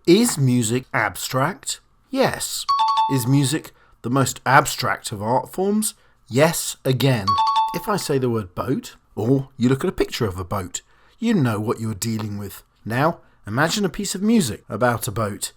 Is music abstract? Yes. Is music the most abstract of art forms? Yes, again. If I say the word boat, or you look at a picture of a boat, you know what you're dealing with. Now, imagine a piece of music about a boat.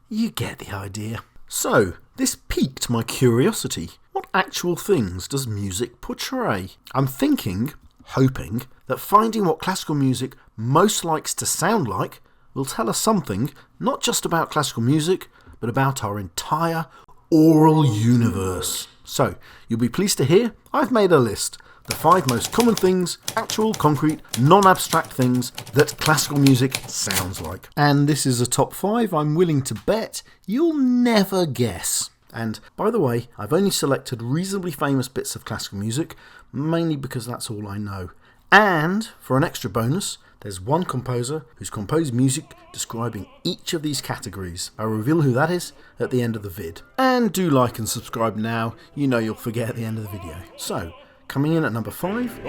You get the idea. So, this piqued my curiosity. What actual things does music portray? I'm hoping, that finding what classical music most likes to sound like will tell us something, not just about classical music, but about our entire aural universe. So, you'll be pleased to hear I've made a list. The 5 most common things, actual, concrete, non-abstract things that classical music sounds like. And this is a top 5 I'm willing to bet you'll never guess. And by the way, I've only selected reasonably famous bits of classical music, mainly because that's all I know. And for an extra bonus, there's one composer who's composed music describing each of these categories. I'll reveal who that is at the end of the vid. And do like and subscribe now, you know you'll forget at the end of the video. So, coming in at number 5.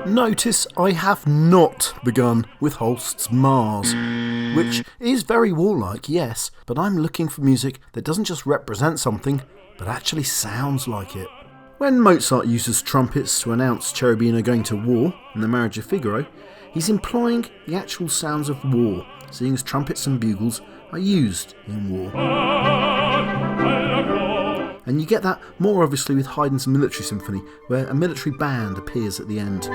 Notice I have not begun with Holst's Mars, which is very warlike, yes, but I'm looking for music that doesn't just represent something, but actually sounds like it. When Mozart uses trumpets to announce Cherubino going to war in The Marriage of Figaro, he's employing the actual sounds of war, seeing as trumpets and bugles are used in war. And you get that more obviously with Haydn's Military Symphony, where a military band appears at the end.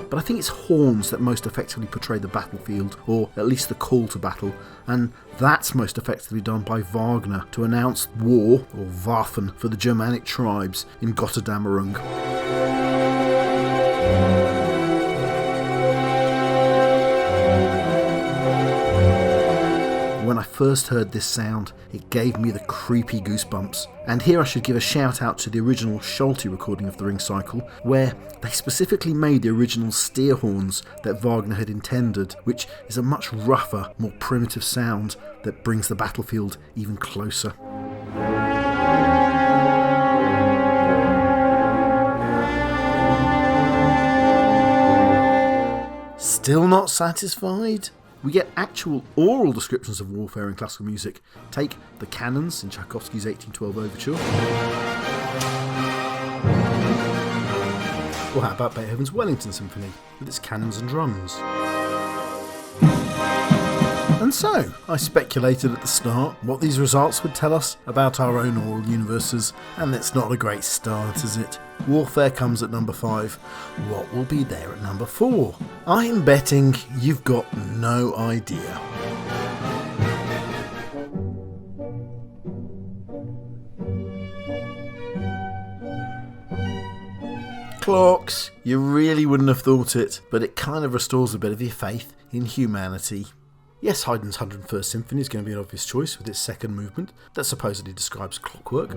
But I think it's horns that most effectively portray the battlefield, or at least the call to battle, and that's most effectively done by Wagner to announce war, or Waffen, for the Germanic tribes in Gotterdammerung. When I first heard this sound, it gave me the creepy goosebumps. And here I should give a shout out to the original Schulte recording of the Ring Cycle, where they specifically made the original steer horns that Wagner had intended, which is a much rougher, more primitive sound that brings the battlefield even closer. Still not satisfied? We get actual oral descriptions of warfare in classical music. Take the cannons in Tchaikovsky's 1812 Overture. Or how about Beethoven's Wellington Symphony with its cannons and drums? And so, I speculated at the start what these results would tell us about our own aural universes, and it's not a great start, is it? Warfare comes at number 5. What will be there at number 4? I'm betting you've got no idea. Clocks. You really wouldn't have thought it, but it kind of restores a bit of your faith in humanity. Yes, Haydn's 101st Symphony is going to be an obvious choice with its second movement that supposedly describes clockwork.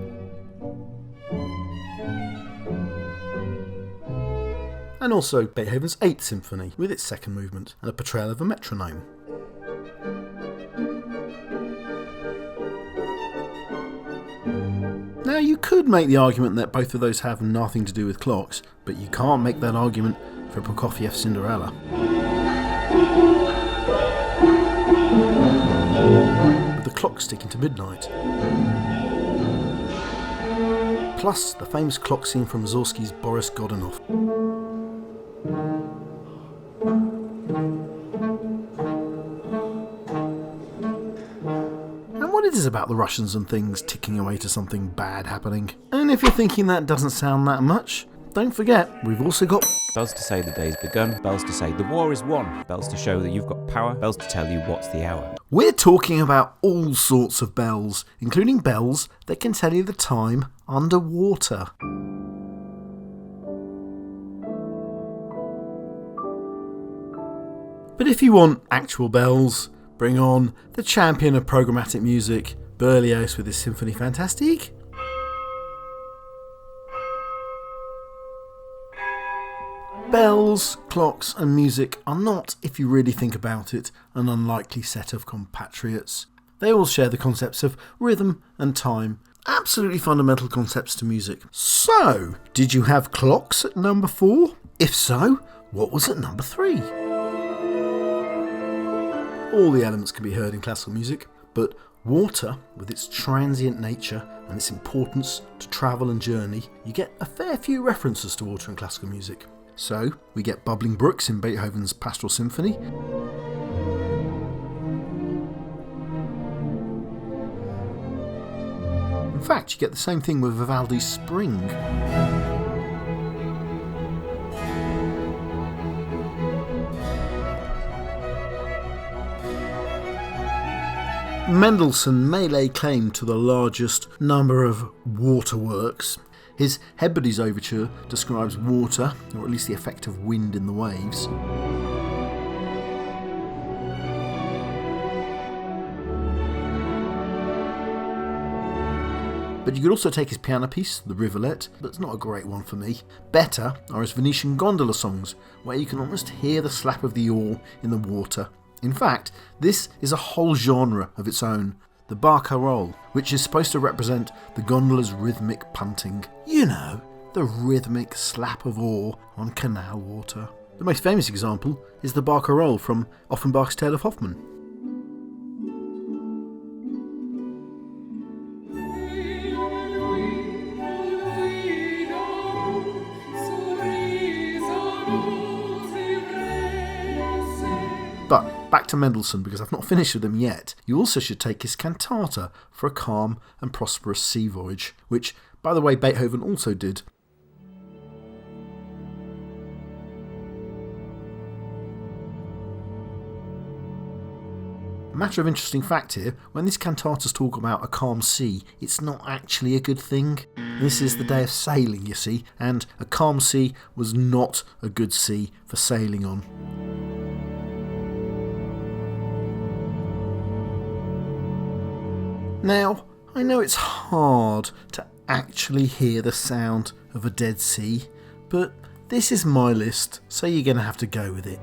And also Beethoven's 8th Symphony with its second movement and a portrayal of a metronome. Now you could make the argument that both of those have nothing to do with clocks, but you can't make that argument for Prokofiev's Cinderella. With the clock sticking to midnight. Plus the famous clock scene from Mussorgsky's Boris Godunov. And what it is about the Russians and things ticking away to something bad happening. And if you're thinking that doesn't sound that much, don't forget, we've also got bells to say the day's begun, bells to say the war is won, bells to show that you've got power, bells to tell you what's the hour. We're talking about all sorts of bells, including bells that can tell you the time underwater. But if you want actual bells, bring on the champion of programmatic music, Berlioz with his Symphonie Fantastique. Bells, clocks and music are not, if you really think about it, an unlikely set of compatriots. They all share the concepts of rhythm and time. Absolutely fundamental concepts to music. So, did you have clocks at number 4? If so, what was at number 3? All the elements can be heard in classical music, but water, with its transient nature and its importance to travel and journey, you get a fair few references to water in classical music. So, we get bubbling brooks in Beethoven's Pastoral Symphony. In fact, you get the same thing with Vivaldi's Spring. Mendelssohn may lay claim to the largest number of waterworks. His Hebrides Overture describes water, or at least the effect of wind in the waves. But you could also take his piano piece, The Rivulet, but it's not a great one for me. Better are his Venetian gondola songs, where you can almost hear the slap of the oar in the water. In fact, this is a whole genre of its own, the barcarolle, which is supposed to represent the gondola's rhythmic punting. You know, the rhythmic slap of oar on canal water. The most famous example is the barcarolle from Offenbach's Tale of Hoffmann. But back to Mendelssohn, because I've not finished with him yet. You also should take his cantata for a calm and prosperous sea voyage, which, by the way, Beethoven also did. A matter of interesting fact here, when these cantatas talk about a calm sea, it's not actually a good thing. This is the day of sailing, you see, and a calm sea was not a good sea for sailing on. Now, I know it's hard to actually hear the sound of a dead sea, but this is my list, so you're going to have to go with it.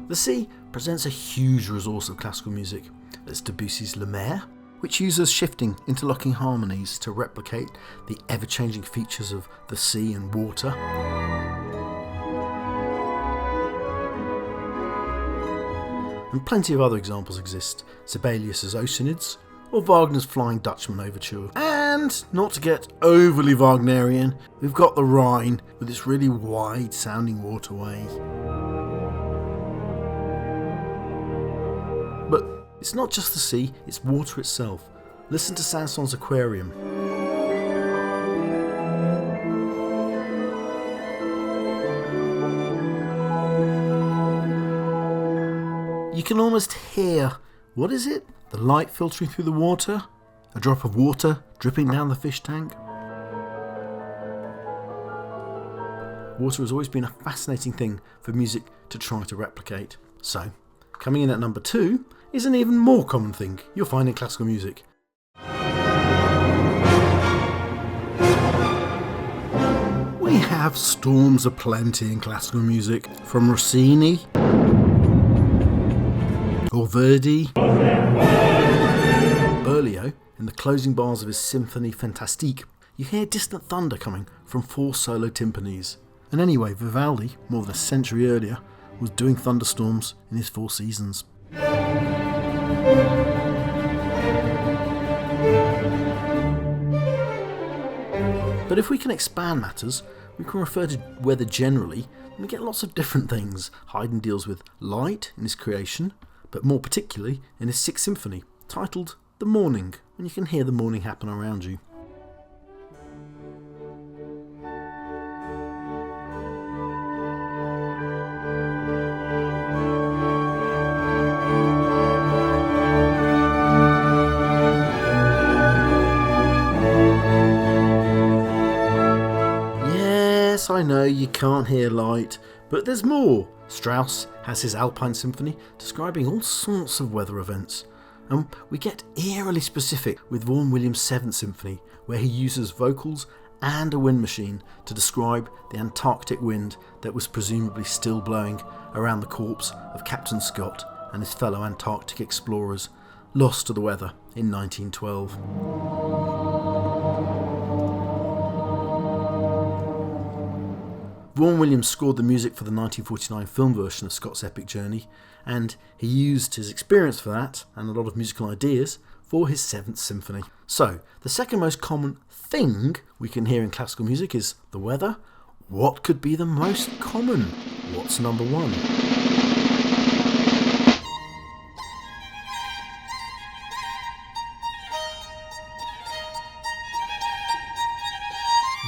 The sea presents a huge resource of classical music. There's Debussy's Le Mer, which uses shifting, interlocking harmonies to replicate the ever-changing features of the sea and water. And plenty of other examples exist, Sibelius's Oceanids, or Wagner's Flying Dutchman Overture. And, not to get overly Wagnerian, we've got the Rhine with its really wide-sounding waterway. But it's not just the sea, it's water itself. Listen to Saint-Saëns' Aquarium. You can almost hear, what is it? The light filtering through the water? A drop of water dripping down the fish tank? Water has always been a fascinating thing for music to try to replicate. So, coming in at number 2 is an even more common thing you'll find in classical music. We have storms aplenty in classical music, from Rossini or Verdi. Berlioz, in the closing bars of his Symphonie Fantastique, you hear distant thunder coming from 4 solo timpanis. And anyway, Vivaldi, more than a century earlier, was doing thunderstorms in his 4 Seasons. But if we can expand matters, we can refer to weather generally, and we get lots of different things. Haydn deals with light in his creation, but more particularly in his 6th Symphony, titled The Morning, when you can hear the morning happen around you. I know you can't hear light, but there's more. Strauss has his Alpine Symphony describing all sorts of weather events, and we get eerily specific with Vaughan Williams' 7th Symphony, where he uses vocals and a wind machine to describe the Antarctic wind that was presumably still blowing around the corpse of Captain Scott and his fellow Antarctic explorers lost to the weather in 1912. Vaughan Williams scored the music for the 1949 film version of Scott's epic journey, and he used his experience for that and a lot of musical ideas for his 7th Symphony. So, the second most common thing we can hear in classical music is the weather. What could be the most common? What's number one?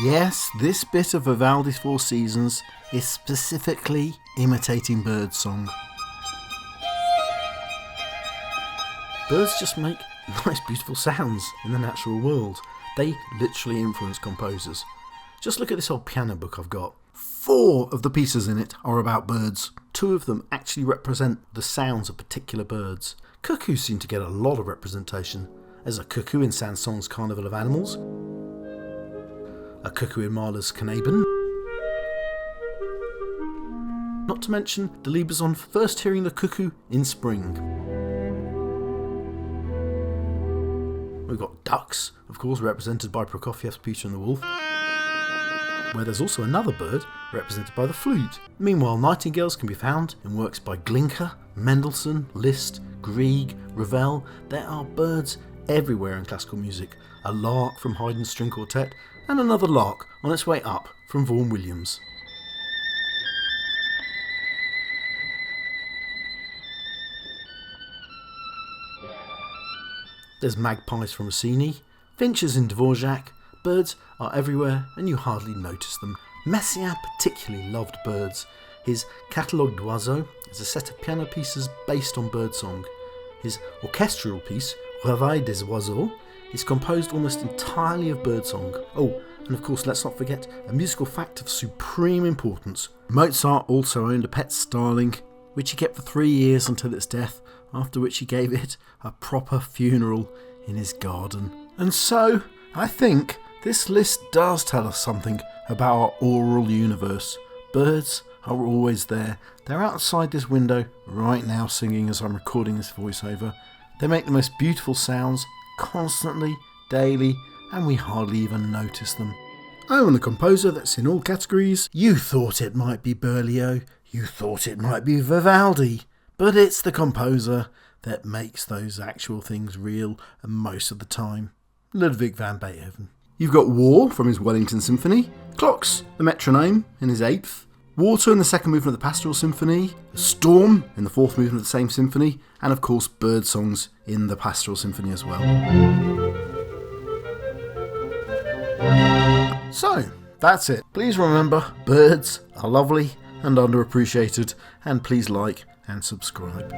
Yes, this bit of Vivaldi's Four Seasons is specifically imitating birdsong. Birds just make nice, beautiful sounds in the natural world. They literally influence composers. Just look at this old piano book I've got. 4 of the pieces in it are about birds. 2 of them actually represent the sounds of particular birds. Cuckoos seem to get a lot of representation. There's a cuckoo in Saint-Saëns' Carnival of Animals, a cuckoo in Mahler's Knaben. Not to mention Delibes on first hearing the cuckoo in spring. We've got ducks, of course, represented by Prokofiev's Peter and the Wolf, where there's also another bird represented by the flute. Meanwhile, nightingales can be found in works by Glinka, Mendelssohn, Liszt, Grieg, Ravel. There are birds everywhere in classical music. A lark from Haydn's String Quartet, and another lark on its way up from Vaughan Williams. There's magpies from Rossini, finches in Dvorak. Birds are everywhere and you hardly notice them. Messiaen particularly loved birds. His Catalogue d'Oiseaux is a set of piano pieces based on birdsong. His orchestral piece, Réveil des Oiseaux, is composed almost entirely of birdsong. Oh, and of course let's not forget a musical fact of supreme importance. Mozart also owned a pet starling, which he kept for 3 years until its death, after which he gave it a proper funeral in his garden. And so, I think this list does tell us something about our aural universe. Birds are always there. They're outside this window right now singing as I'm recording this voiceover. They make the most beautiful sounds constantly, daily, and we hardly even notice them. Oh, and the composer that's in all categories. You thought it might be Berlioz, you thought it might be Vivaldi, but it's the composer that makes those actual things real, and most of the time, Ludwig van Beethoven. You've got War from his Wellington Symphony, Clocks, the metronome, in his 8th, Water in the 2nd movement of the Pastoral Symphony, a Storm in the 4th movement of the same symphony, and of course bird songs in the Pastoral Symphony as well. So, that's it. Please remember, birds are lovely and underappreciated, and please like and subscribe.